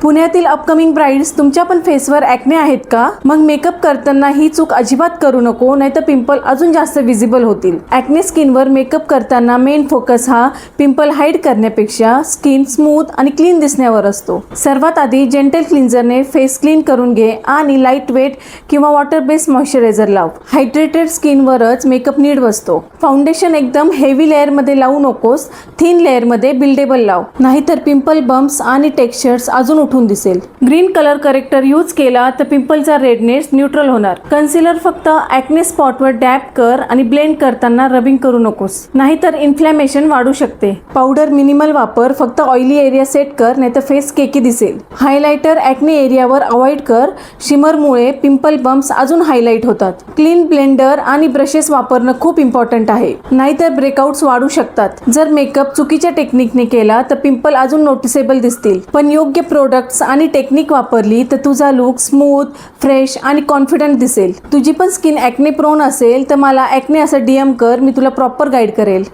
पुण्यातील upcoming brides, तुमच्या पण फेसवर ॲक्ने आहेत का? मग मेकअप करताना ही चूक अजिबात करू नको, नाहीतर पिंपल अजून जास्त विजिबल होतील. ॲक्ने स्किनवर मेकअप करताना मेन फोकस हा पिंपल हाईड करण्यापेक्षा स्किन स्मूथ आणि क्लीन दिसण्यावर असतो. सर्वात आधी जेंटल क्लिन्झरने फेस क्लीन करून घे आणि लाईट वेट किंवा वॉटर बेस्ड मॉइश्चरायझर लाव. हायड्रेटेड स्किनवरच मेकअप नीट बसतो. फाउंडेशन एकदम हेवी लेअरमध्ये लावू नकोस, थिन लेअरमध्ये बिल्डेबल लाव, नाहीतर पिंपल बम्प्स आणि टेक्स्चर्स अजून उठून दिसेल. ग्रीन कलर करेक्टर यूज केला तर पिंपलचा रेडनेस न्यूट्रल होणार. कन्सिलर फक्त ॲक्ने स्पॉटवर डॅब कर आणि ब्लेंड करताना रबिंग करू नकोस, नाहीतर इन्फ्लॅमेशन वाढू शकते. पावडर मिनिमल वापर, फक्त ऑइली एरिया सेट कर, नाहीतर फेस केकी दिसेल. हायलायटर ॲक्ने एरियावर अवॉइड कर, शिमरमुळे पिंपल बम्प्स अजून हायलाइट होतात. क्लीन ब्लेंडर आणि ब्रशेस वापरणं खूप इम्पॉर्टंट आहे, नाहीतर ब्रेकआउट्स वाढू शकतात. जर मेकअप चुकीच्या टेक्निकने केला तर पिंपल अजून नोटिसेबल दिसतील. पण योग्य प्रोडक्ट्स आणि टेक्निक वापरली तर तुझा लुक स्मूथ, फ्रेश आणि कॉन्फिडंट दिसेल. तुझी पण स्किन ॲक्ने प्रोन असेल तर मला ॲक्ने असं DM कर, मी तुला प्रॉपर गाईड करेल.